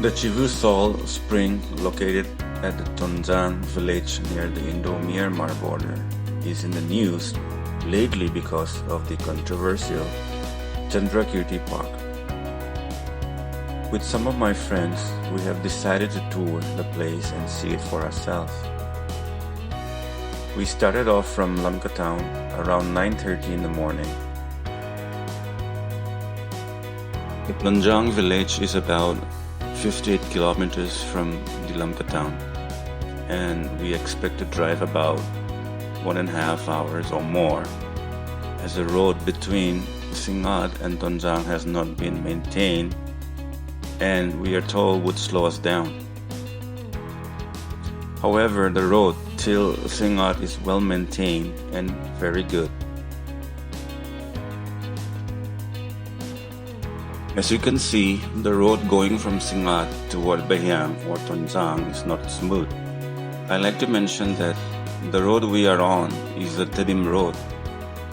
The Chivu Salt spring, located at the Tonjang village near the Indo-Myanmar border, is in the news lately because of the controversial Chandrakirti Park. With some of my friends, we have decided to tour the place and see it for ourselves. We started off from Lamka town around 9:30 in the morning. The Tonjang village is about 58 kilometers from the Lamka town, and we expect to drive about 1.5 hours or more, as the road between Singat and Tonjang has not been maintained and we are told would slow us down. However, the road till Singat is well maintained and very good. As you can see, the road going from Singat toward Bahiang or Tonjang is not smooth. I like to mention that the road we are on is the Tedim road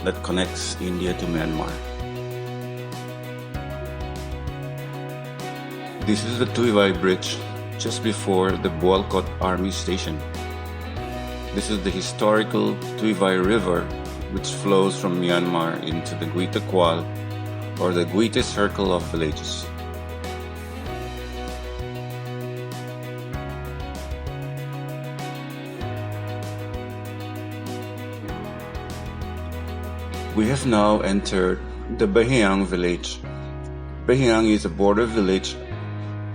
that connects India to Myanmar. This is the Tuivai Bridge just before the Vualzong Army Station. This is the historical Tuivai River, which flows from Myanmar into the Guita Kual, or the Guita Circle of villages. We have now entered the Bahiang village. Bahiang is a border village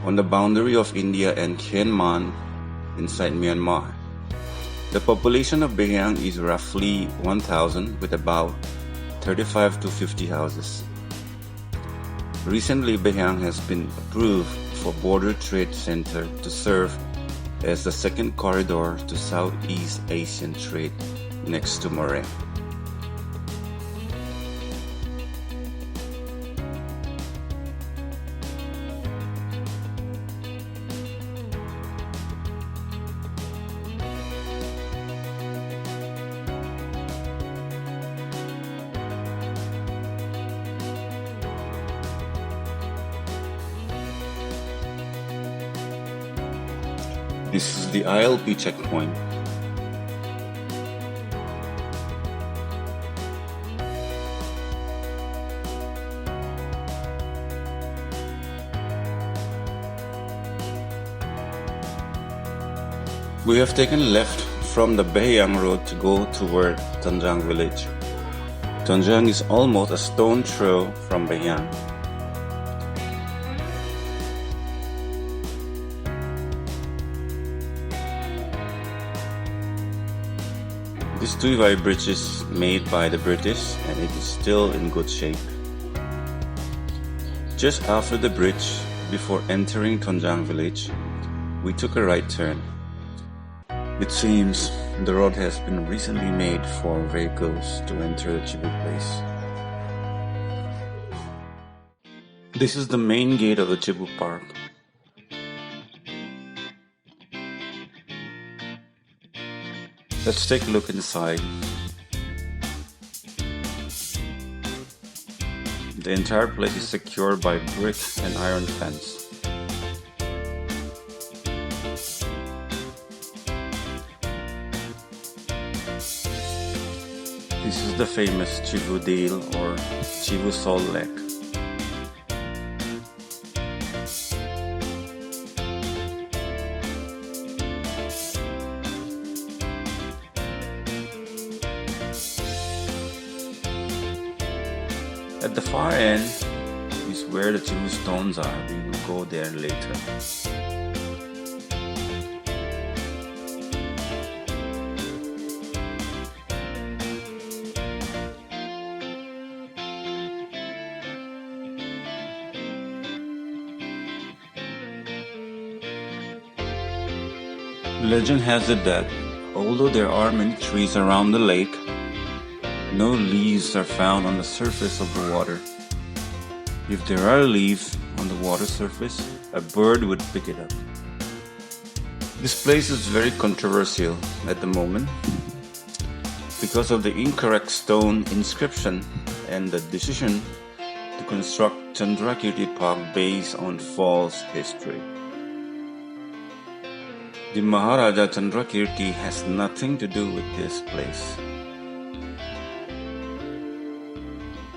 on the boundary of India and Myanmar inside Myanmar. The population of Bahiang is roughly 1,000 with about 35 to 50 houses. Recently, Bahiang has been approved for Border Trade Center to serve as the second corridor to Southeast Asian trade next to Murray. This is the ILP checkpoint. We have taken left from the Bahiang road to go toward Tonjang village. Tonjang is almost a stone throw from Bahiang. This Tuivai bridge is made by the British and it is still in good shape. Just after the bridge, before entering Tonjang village, we took a right turn. It seems the road has been recently made for vehicles to enter the Chibu place. This is the main gate of the Chibu Park. Let's take a look inside. The entire place is secured by brick and iron fence. This is the famous Chivu Deal or Chivu Salt Lake. At the far end is where the Chivu stones are. We will go there later. Legend has it that although there are many trees around the lake, no leaves are found on the surface of the water. If there are leaves on the water surface, a bird would pick it up. This place is very controversial at the moment because of the incorrect stone inscription and the decision to construct Chandrakirti Park based on false history. The Maharaja Chandrakirti has nothing to do with this place.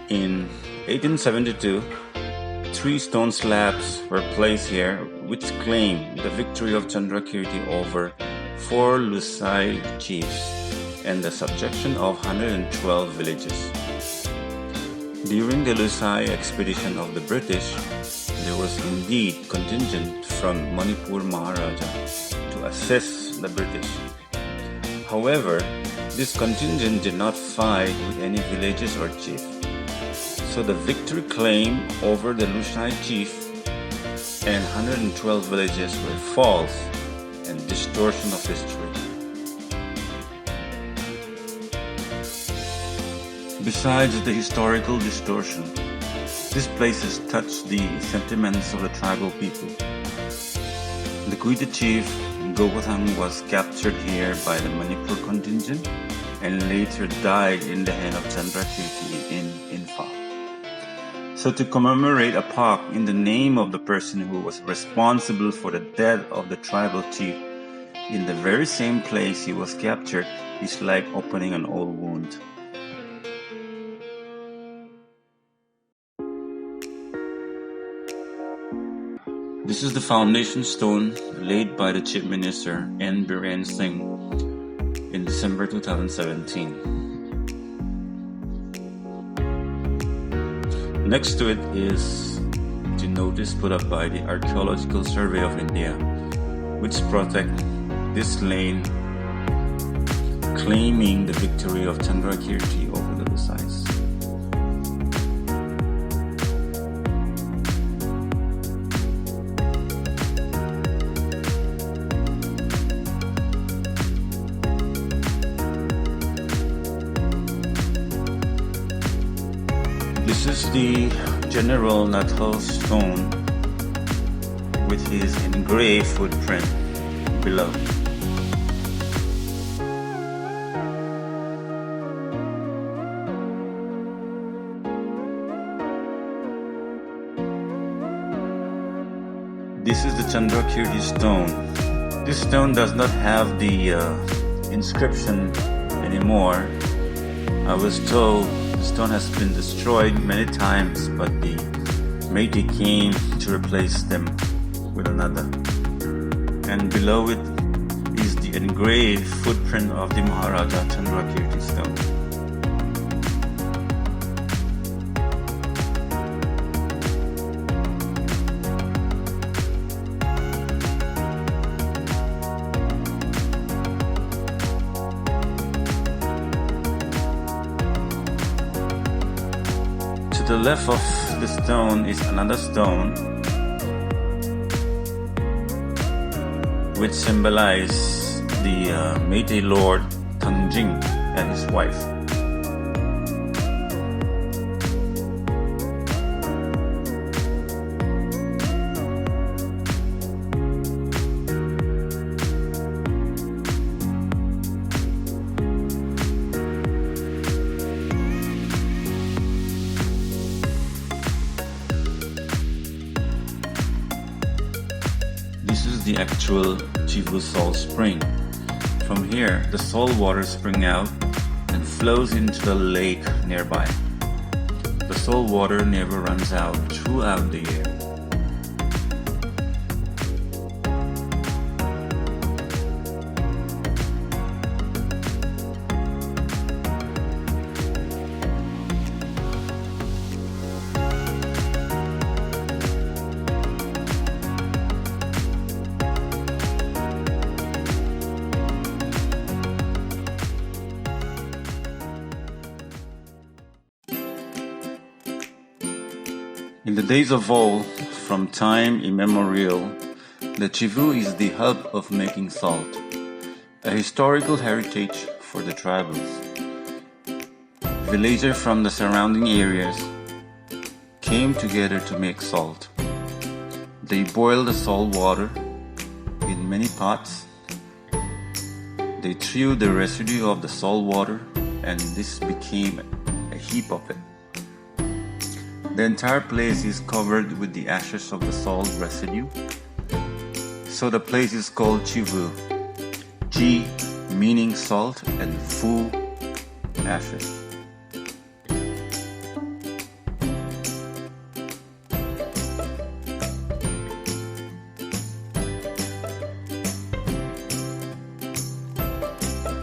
In 1872, 3 stone slabs were placed here which claim the victory of Chandrakirti over 4 Lushai chiefs and the subjection of 112 villages. During the Lushai expedition of the British, there was indeed contingent from Manipur Maharaja to assist the British. However, this contingent did not fight with any villages or chief. So the victory claim over the Lushai chief and 112 villages were false and distortion of history. Besides the historical distortion, these places touch the sentiments of the tribal people. The Kuita chief Vualzong was captured here by the Manipur contingent and later died in the hand of Chandrakirti in Infa. So to commemorate a park in the name of the person who was responsible for the death of the tribal chief in the very same place he was captured is like opening an old wound. This is the foundation stone laid by the Chief Minister N. Biren Singh in December 2017. Next to it is the notice put up by the Archaeological Survey of India, which protect this lane, claiming the victory of Chandrakirti over the Lushais. This is the General Natal stone with his engraved footprint below. This is the Chandrakirti stone. This stone does not have the inscription anymore. I was told the stone has been destroyed many times, but the Meitei came to replace them with another. And below it is the engraved footprint of the Maharaja Chandrakirti stone. To the left of the stone is another stone which symbolizes the Meitei Lord Tonjang and his wife. This is the actual Chivu Salt spring. From here, the salt water springs out and flows into the lake nearby. The salt water never runs out throughout the year. In the days of old, from time immemorial, the Chivu is the hub of making salt, a historical heritage for the tribals. Villagers from the surrounding areas came together to make salt. They boiled the salt water in many pots. They threw the residue of the salt water, and this became a heap of it. The entire place is covered with the ashes of the salt residue. So the place is called Chivu. Chi meaning salt and Fu ashes.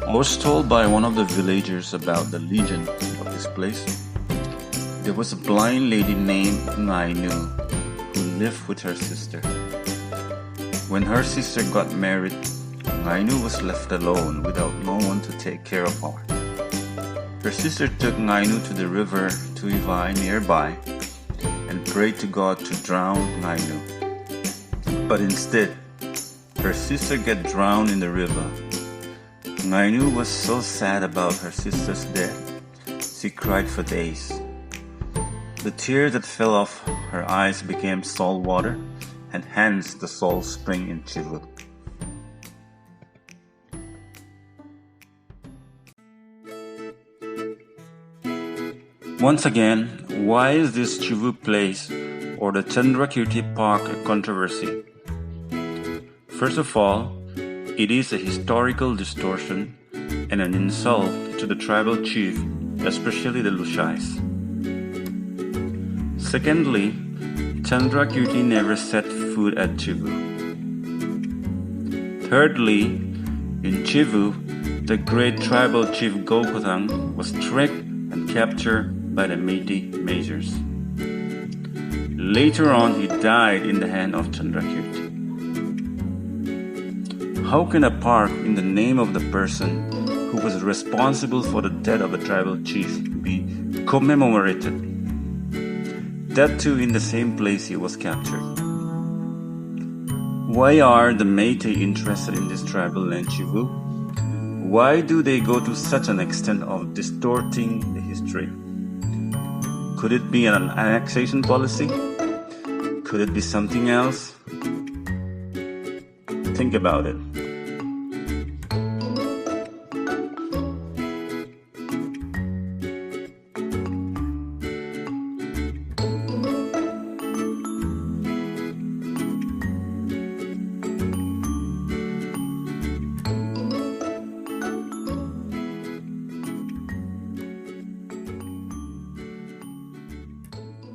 I was told by one of the villagers about the legend of this place. There was a blind lady named Ngai Nu who lived with her sister. When her sister got married, Ngai Nu was left alone without no one to take care of her. Her sister took Ngai Nu to the river Tuivai nearby and prayed to God to drown Ngai Nu. But instead, her sister got drowned in the river. Ngai Nu was so sad about her sister's death, she cried for days. The tears that fell off her eyes became salt water, and hence the salt spring in Chivu. Once again, why is this Chivu place or the Chandrakirti Park a controversy? First of all, it is a historical distortion and an insult to the tribal chief, especially the Lushais. Secondly, Chandrakirti never set foot at Chivu. Thirdly, in Chivu, the great tribal chief Gokotang was tricked and captured by the Meitei Maharaja. Later on, he died in the hand of Chandrakirti. How can a park in the name of the person who was responsible for the death of a tribal chief be commemorated? That too in the same place he was captured. Why are the Meitei interested in this tribal land Chivu? Why do they go to such an extent of distorting the history? Could it be an annexation policy? Could it be something else? Think about it.